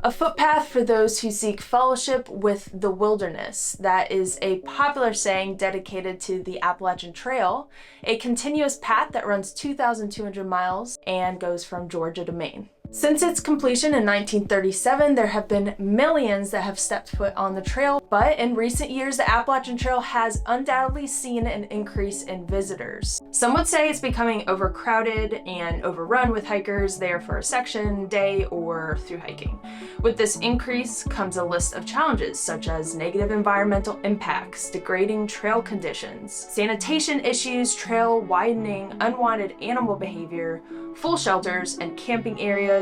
A footpath for those who seek fellowship with the wilderness. That is a popular saying dedicated to the Appalachian Trail, a continuous path that runs 2,200 miles and goes from Georgia to Maine. Since its completion in 1937, there have been millions that have stepped foot on the trail, but in recent years, the Appalachian Trail has undoubtedly seen an increase in visitors. Some would say it's becoming overcrowded and overrun with hikers there for a section, day, or through hiking. With this increase comes a list of challenges such as negative environmental impacts, degrading trail conditions, sanitation issues, trail widening, unwanted animal behavior, full shelters and camping areas,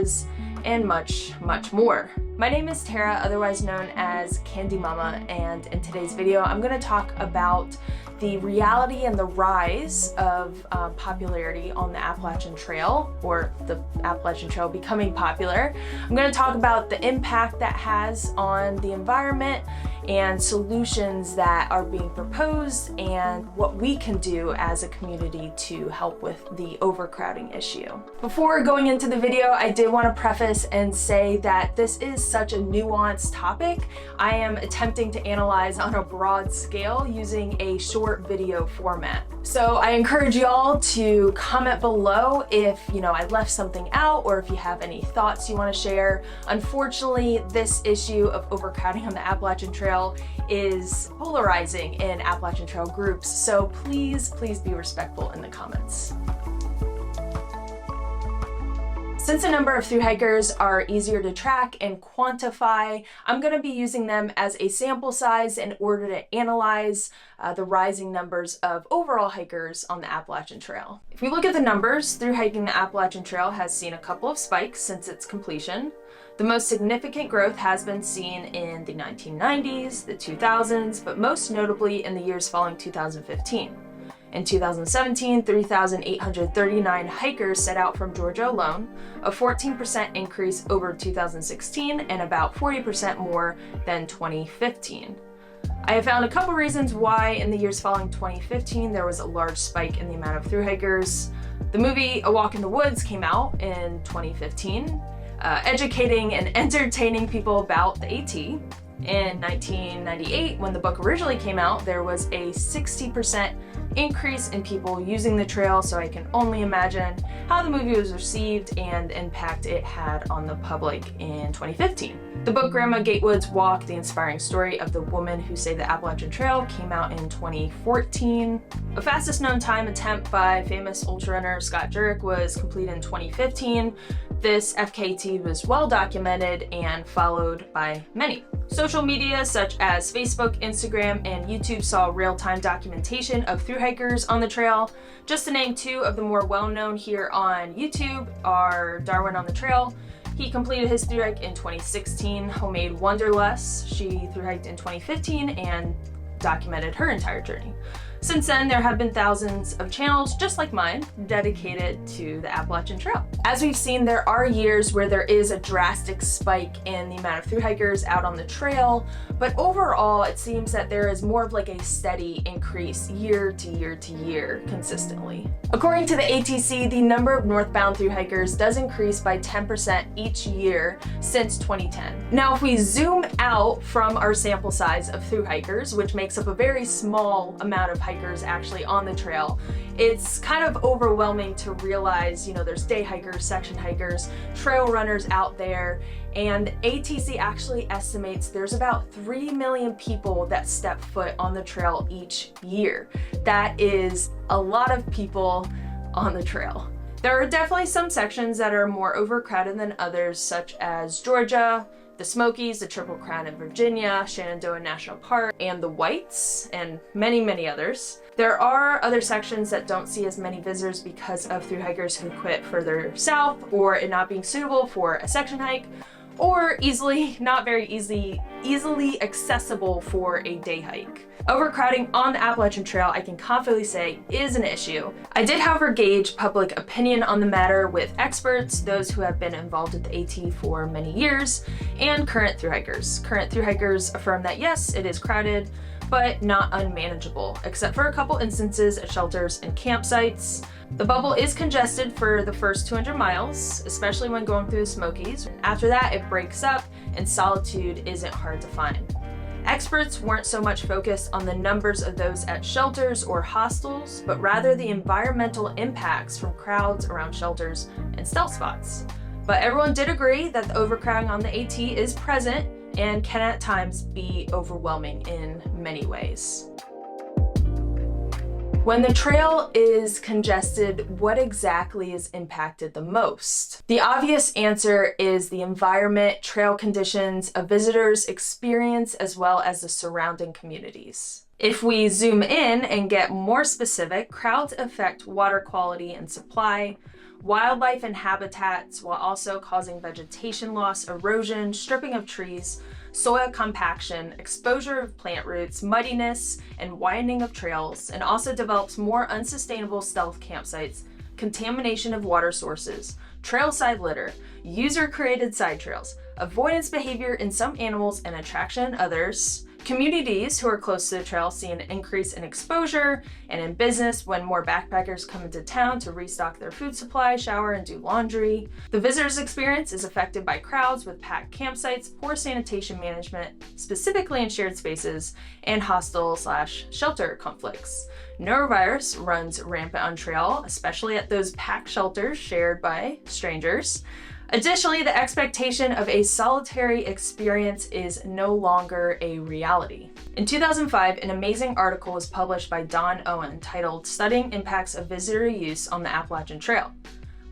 and much, much more. My name is Tara, otherwise known as Candy Mama, and in today's video, I'm going to talk about the reality and the rise of popularity on the Appalachian Trail, or the Appalachian Trail becoming popular. I'm going to talk about the impact that has on the environment and solutions that are being proposed and what we can do as a community to help with the overcrowding issue. Before going into the video, I did want to preface and say that this is such a nuanced topic. I am attempting to analyze on a broad scale using a short video format. So I encourage y'all to comment below if I left something out or if you have any thoughts you want to share. Unfortunately, this issue of overcrowding on the Appalachian Trail is polarizing in Appalachian Trail groups, so please be respectful in the comments. Since a number of thru hikers are easier to track and quantify, I'm going to be using them as a sample size in order to analyze the rising numbers of overall hikers on the Appalachian Trail. If we look at the numbers, thru hiking the Appalachian Trail has seen a couple of spikes since its completion. The most significant growth has been seen in the 1990s, the 2000s, but most notably in the years following 2015. In 2017, 3,839 hikers set out from Georgia alone, a 14% increase over 2016 and about 40% more than 2015. I have found a couple reasons why in the years following 2015 there was a large spike in the amount of thru hikers. The movie A Walk in the Woods came out in 2015, educating and entertaining people about the AT. In 1998, when the book originally came out, there was a 60% increase in people using the trail, so I can only imagine how the movie was received and the impact it had on the public in 2015. The book Grandma Gatewood's Walk, the inspiring story of the woman who saved the Appalachian Trail, came out in 2014. A fastest known time attempt by famous ultra runner Scott Jurek was completed in 2015. This FKT was well documented and followed by many. Social media such as Facebook, Instagram, and YouTube saw real-time documentation of thru hikers on the trail. Just to name two of the more well-known here on YouTube are Darwin on the Trail. He completed his thru hike in 2016. Homemade Wanderlust, she thru hiked in 2015 and documented her entire journey. Since then, there have been thousands of channels, just like mine, dedicated to the Appalachian Trail. As we've seen, there are years where there is a drastic spike in the amount of thru hikers out on the trail, but overall, it seems that there is more of like a steady increase year to year to year consistently. According to the ATC, the number of northbound thru hikers does increase by 10% each year since 2010. Now, if we zoom out from our sample size of thru hikers, which makes up a very small amount of hikers actually on the trail, it's kind of overwhelming to realize, there's day hikers, section hikers, trail runners out there, and ATC actually estimates there's about 3 million people that step foot on the trail each year. That is a lot of people on the trail. There are definitely some sections that are more overcrowded than others, such as Georgia, the Smokies, the Triple Crown in Virginia, Shenandoah National Park, and the Whites, and many, many others. There are other sections that don't see as many visitors because of thru hikers who quit further south, or it not being suitable for a section hike, or not very easily accessible for a day hike. Overcrowding on the Appalachian Trail, I can confidently say, is an issue. I did, however, gauge public opinion on the matter with experts, those who have been involved with the AT for many years, and current thru hikers. Current thru hikers affirm that yes, it is crowded, but not unmanageable, except for a couple instances at shelters and campsites. The bubble is congested for the first 200 miles, especially when going through the Smokies. After that, it breaks up and solitude isn't hard to find. Experts weren't so much focused on the numbers of those at shelters or hostels, but rather the environmental impacts from crowds around shelters and stealth spots. But everyone did agree that the overcrowding on the AT is present and can at times be overwhelming in many ways. When the trail is congested, what exactly is impacted the most? The obvious answer is the environment, trail conditions, a visitor's experience, as well as the surrounding communities. If we zoom in and get more specific, crowds affect water quality and supply, wildlife and habitats, while also causing vegetation loss, erosion, stripping of trees, soil compaction, exposure of plant roots, muddiness, and widening of trails, and also develops more unsustainable stealth campsites, contamination of water sources, trailside litter, user-created side trails, avoidance behavior in some animals and attraction in others. Communities who are close to the trail see an increase in exposure and in business when more backpackers come into town to restock their food supply, shower, and do laundry. The visitor's experience is affected by crowds with packed campsites, poor sanitation management, specifically in shared spaces, and hostile/shelter conflicts. Norovirus runs rampant on trail, especially at those packed shelters shared by strangers. Additionally, the expectation of a solitary experience is no longer a reality. In 2005, an amazing article was published by Don Owen titled "Studying Impacts of Visitor Use on the Appalachian Trail."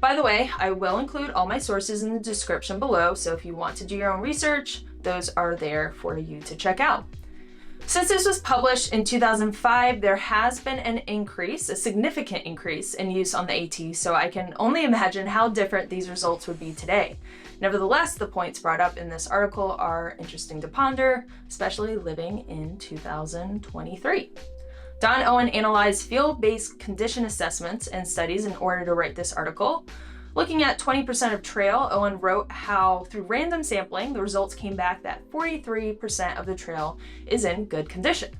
By the way, I will include all my sources in the description below, so if you want to do your own research, those are there for you to check out. Since this was published in 2005, there has been an increase, a significant increase in use on the AT, so I can only imagine how different these results would be today. Nevertheless, the points brought up in this article are interesting to ponder, especially living in 2023. Don Owen analyzed field-based condition assessments and studies in order to write this article. Looking at 20% of trail, Owen wrote how through random sampling, the results came back that 43% of the trail is in good condition.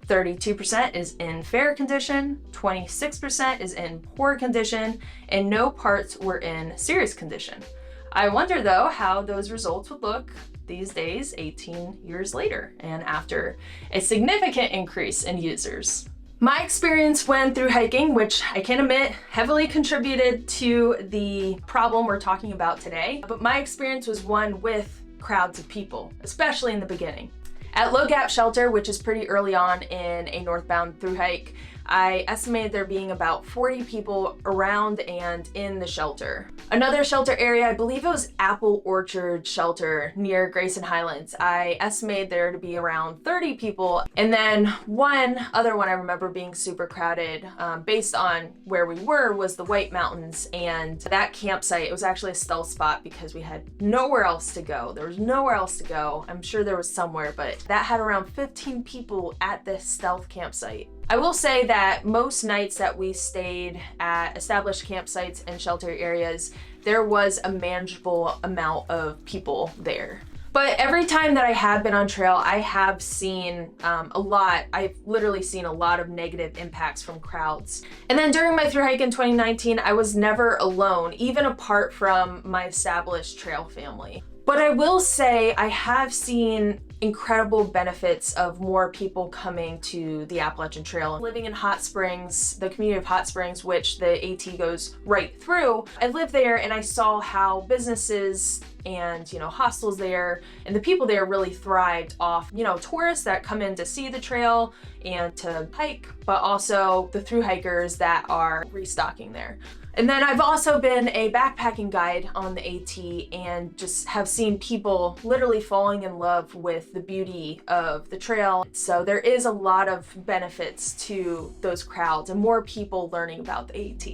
32% is in fair condition, 26% is in poor condition, and no parts were in serious condition. I wonder though how those results would look these days, 18 years later, and after a significant increase in users. My experience when through hiking, which I can admit heavily contributed to the problem we're talking about today, but my experience was one with crowds of people, especially in the beginning. At Low Gap Shelter, which is pretty early on in a northbound through hike, I estimated there being about 40 people around and in the shelter. Another shelter area, I believe it was Apple Orchard Shelter near Grayson Highlands. I estimated there to be around 30 people. And then one other one I remember being super crowded based on where we were was the White Mountains. And that campsite, it was actually a stealth spot because we had nowhere else to go. There was nowhere else to go. I'm sure there was somewhere, but that had around 15 people at this stealth campsite. I will say that most nights that we stayed at established campsites and shelter areas, there was a manageable amount of people there. But every time that I have been on trail, I have seen I've literally seen a lot of negative impacts from crowds. And then during my thru hike in 2019, I was never alone, even apart from my established trail family. But I will say I have seen incredible benefits of more people coming to the Appalachian Trail. Living in Hot Springs, the community of Hot Springs, which the AT goes right through, I lived there and I saw how businesses and hostels there and the people there really thrived off tourists that come in to see the trail and to hike, but also the thru hikers that are restocking there. And then I've also been a backpacking guide on the AT and just have seen people literally falling in love with the beauty of the trail. So there is a lot of benefits to those crowds and more people learning about the AT.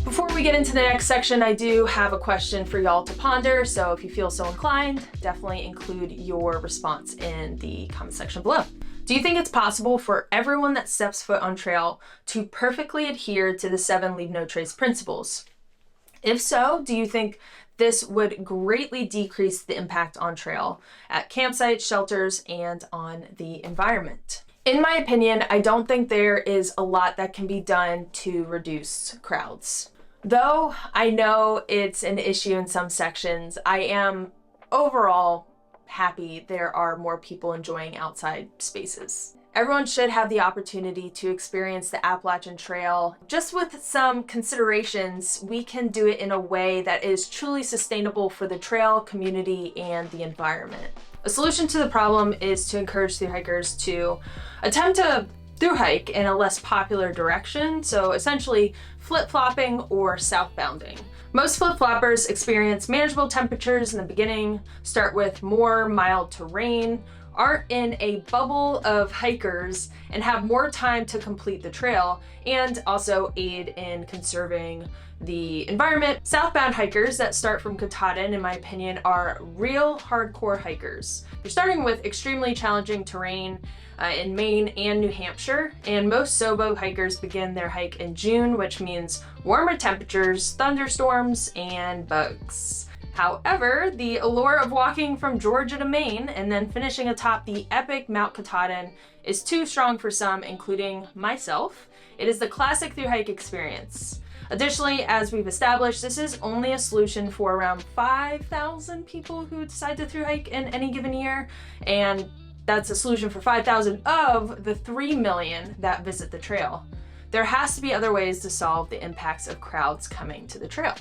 Before we get into the next section, I do have a question for y'all to ponder. So if you feel so inclined, definitely include your response in the comment section below. Do you think it's possible for everyone that steps foot on trail to perfectly adhere to the 7 Leave No Trace principles? If so, do you think This would greatly decrease the impact on trail at campsites, shelters, and on the environment. In my opinion, I don't think there is a lot that can be done to reduce crowds. Though I know it's an issue in some sections, I am overall happy there are more people enjoying outside spaces. Everyone should have the opportunity to experience the Appalachian Trail. Just with some considerations, we can do it in a way that is truly sustainable for the trail, community, and the environment. A solution to the problem is to encourage thru hikers to attempt to thru hike in a less popular direction, so essentially flip-flopping or southbounding. Most flip-floppers experience manageable temperatures in the beginning, start with more mild terrain, aren't in a bubble of hikers, and have more time to complete the trail, and also aid in conserving the environment. Southbound hikers that start from Katahdin, in my opinion, are real hardcore hikers. You're starting with extremely challenging terrain in Maine and New Hampshire, and most Sobo hikers begin their hike in June, which means warmer temperatures, thunderstorms, and bugs. However, the allure of walking from Georgia to Maine and then finishing atop the epic Mount Katahdin is too strong for some, including myself. It is the classic thru hike experience. Additionally, as we've established, this is only a solution for around 5,000 people who decide to thru hike in any given year, and that's a solution for 5,000 of the 3 million that visit the trail. There has to be other ways to solve the impacts of crowds coming to the trail.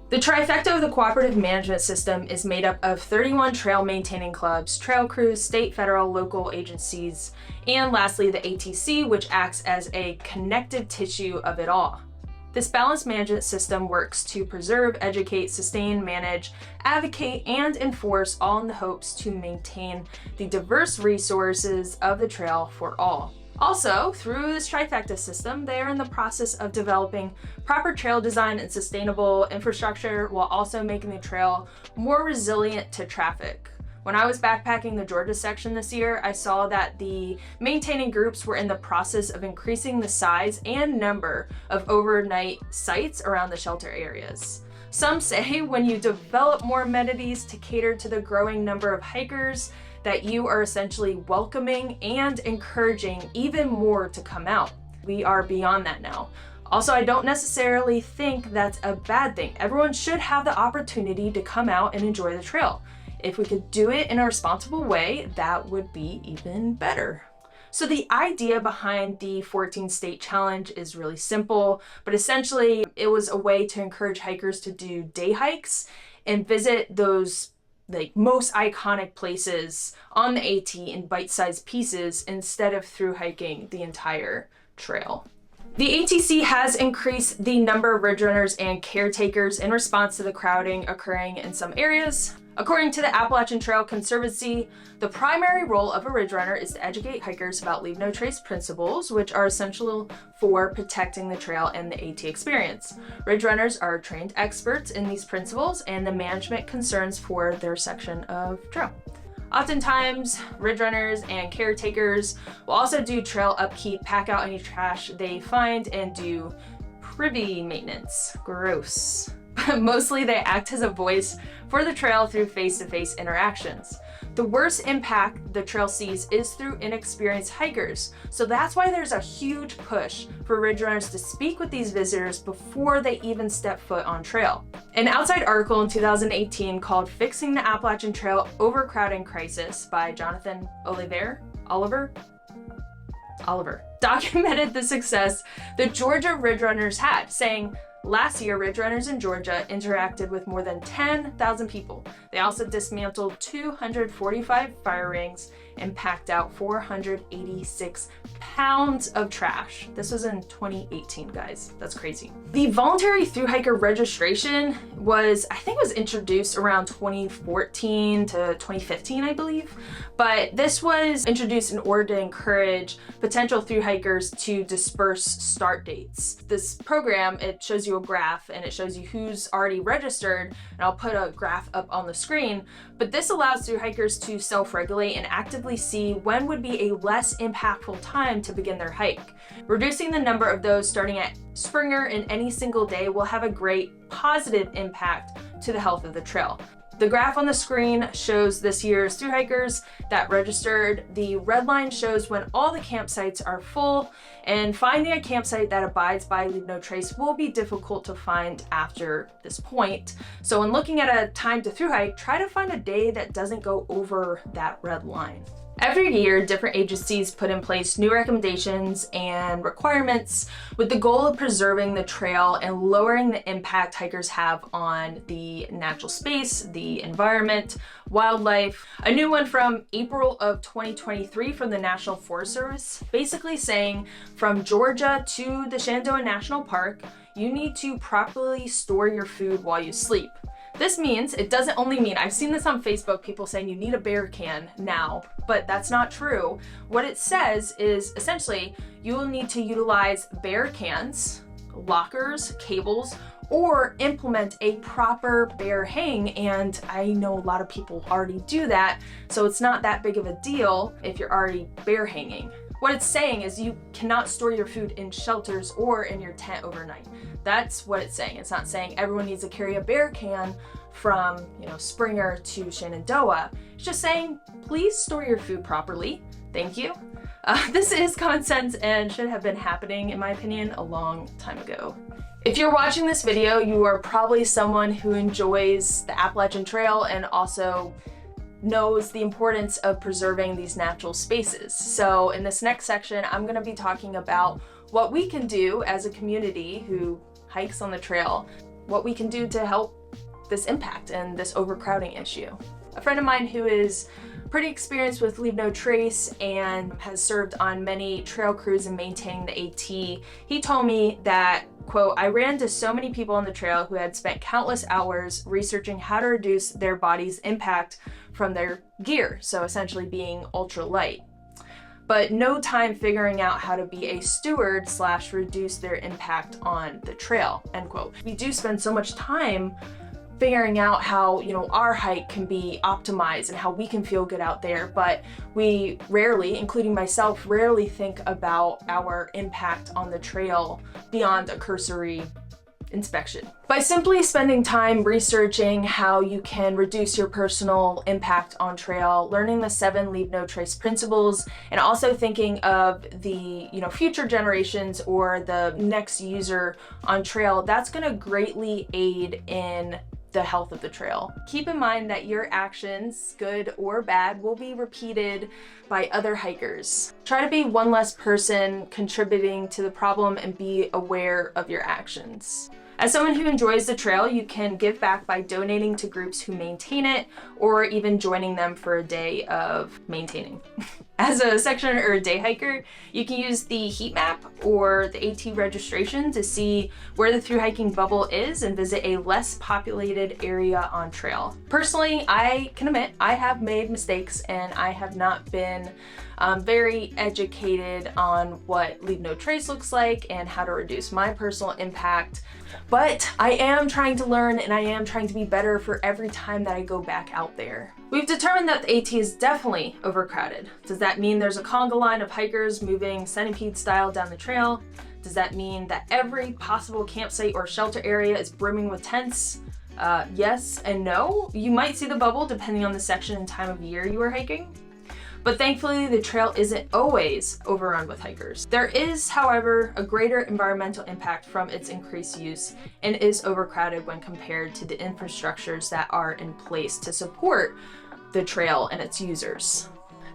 The trifecta of the cooperative management system is made up of 31 trail maintaining clubs, trail crews, state, federal, local agencies, and lastly the ATC, which acts as a connective tissue of it all. This balanced management system works to preserve, educate, sustain, manage, advocate, and enforce, all in the hopes to maintain the diverse resources of the trail for all. Also, through this trifecta system, they are in the process of developing proper trail design and sustainable infrastructure while also making the trail more resilient to traffic. When I was backpacking the Georgia section this year, I saw that the maintaining groups were in the process of increasing the size and number of overnight sites around the shelter areas. Some say when you develop more amenities to cater to the growing number of hikers, that you are essentially welcoming and encouraging even more to come out. We are beyond that now. Also, I don't necessarily think that's a bad thing. Everyone should have the opportunity to come out and enjoy the trail. If we could do it in a responsible way, that would be even better. So the idea behind the 14-state challenge is really simple, but essentially it was a way to encourage hikers to do day hikes and visit those most iconic places on the AT in bite-sized pieces instead of through hiking the entire trail. The ATC has increased the number of ridgerunners and caretakers in response to the crowding occurring in some areas. According to the Appalachian Trail Conservancy, the primary role of a ridgerunner is to educate hikers about leave no trace principles, which are essential for protecting the trail and the AT experience. Ridgerunners are trained experts in these principles and the management concerns for their section of trail. Oftentimes, ridgerunners and caretakers will also do trail upkeep, pack out any trash they find, and do privy maintenance. Gross. Mostly they act as a voice for the trail through face-to-face interactions. The worst impact the trail sees is through inexperienced hikers, so that's why there's a huge push for ridgerunners to speak with these visitors before they even step foot on trail. An outside article in 2018 called Fixing the Appalachian Trail Overcrowding Crisis by Jonathan Oliver documented the success the Georgia ridgerunners had, saying, last year, ridgerunners in Georgia interacted with more than 10,000 people. They also dismantled 245 fire rings and packed out 486 pounds of trash. This was in 2018, guys. That's crazy. The voluntary thru hiker registration was introduced around 2014 to 2015, I believe. But this was introduced in order to encourage potential thru hikers to disperse start dates. This program, it shows you you a graph and it shows you who's already registered, and I'll put a graph up on the screen. But this allows thru hikers to self-regulate and actively see when would be a less impactful time to begin their hike. Reducing the number of those starting at Springer in any single day will have a great positive impact to the health of the trail. The graph on the screen shows this year's thru hikers that registered. The red line shows when all the campsites are full, and finding a campsite that abides by Leave No Trace will be difficult to find after this point. So when looking at a time to thru hike, try to find a day that doesn't go over that red line. Every year, different agencies put in place new recommendations and requirements with the goal of preserving the trail and lowering the impact hikers have on the natural space, the environment, wildlife. A new one from April of 2023 from the National Forest Service, basically saying from Georgia to the Shenandoah National Park, you need to properly store your food while you sleep. This means, it doesn't only mean, I've seen this on Facebook, people saying you need a bear can now, but that's not true. What it says is essentially you will need to utilize bear cans, lockers, cables, or implement a proper bear hang. And I know a lot of people already do that, so it's not that big of a deal if you're already bear hanging. What it's saying is you cannot store your food in shelters or in your tent overnight. That's what it's saying. It's not saying everyone needs to carry a bear can from, Springer to Shenandoah. It's just saying, please store your food properly. Thank you. This is common sense and should have been happening, in my opinion, a long time ago. If you're watching this video, you are probably someone who enjoys the Appalachian Trail and also knows the importance of preserving these natural spaces. So in this next section, I'm going to be talking about what we can do as a community who hikes on the trail, what we can do to help this impact and this overcrowding issue. A friend of mine who is pretty experienced with Leave No Trace and has served on many trail crews and maintaining the AT, he told me that, quote, I ran into so many people on the trail who had spent countless hours researching how to reduce their body's impact from their gear, so essentially being ultra light, but no time figuring out how to be a steward / reduce their impact on the trail, end quote. We do spend so much time figuring out how, our hike can be optimized and how we can feel good out there, but we rarely, including myself, rarely think about our impact on the trail beyond a cursory inspection. By simply spending time researching how you can reduce your personal impact on trail, learning the 7 Leave No Trace principles, and also thinking of the future generations or the next user on trail, that's going to greatly aid in the health of the trail. Keep in mind that your actions, good or bad, will be repeated by other hikers. Try to be one less person contributing to the problem and be aware of your actions. As someone who enjoys the trail, you can give back by donating to groups who maintain it or even joining them for a day of maintaining. As a section or a day hiker, you can use the heat map or the AT registration to see where the thru hiking bubble is and visit a less populated area on trail. Personally, I can admit I have made mistakes and I have not been very educated on what Leave No Trace looks like and how to reduce my personal impact. But I am trying to learn and I am trying to be better for every time that I go back out there. We've determined that the AT is definitely overcrowded. Does that mean there's a conga line of hikers moving centipede style down the trail? Does that mean that every possible campsite or shelter area is brimming with tents? Yes and no. You might see the bubble depending on the section and time of year you are hiking. But thankfully, the trail isn't always overrun with hikers. There is, however, a greater environmental impact from its increased use and is overcrowded when compared to the infrastructures that are in place to support the trail and its users.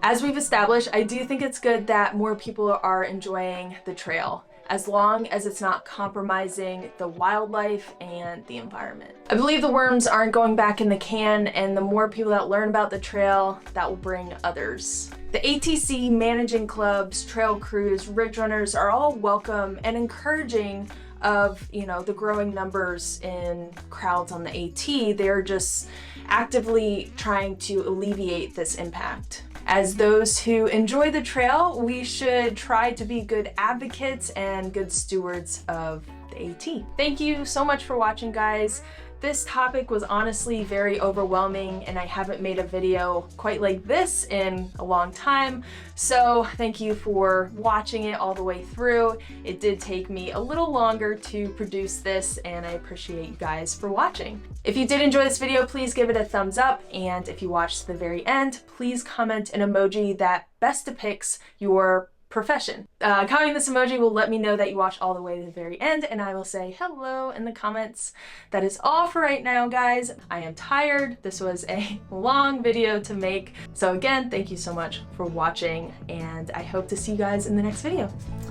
As we've established, I do think it's good that more people are enjoying the trail, as long as it's not compromising the wildlife and the environment. I believe the worms aren't going back in the can, and the more people that learn about the trail, that will bring others. The ATC managing clubs, trail crews, Ridgerunners are all welcome and encouraging of the growing numbers in crowds on the AT. They're just actively trying to alleviate this impact. As those who enjoy the trail, we should try to be good advocates and good stewards of the AT. Thank you so much for watching, guys. This topic was honestly very overwhelming, and I haven't made a video quite like this in a long time. So thank you for watching it all the way through. It did take me a little longer to produce this, and I appreciate you guys for watching. If you did enjoy this video, please give it a thumbs up. And if you watched to the very end, please comment an emoji that best depicts your profession. Commenting this emoji will let me know that you watched all the way to the very end, and I will say hello in the comments. That is all for right now, guys. I am tired. This was a long video to make. So again, thank you so much for watching, and I hope to see you guys in the next video.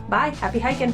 Bye, happy hiking.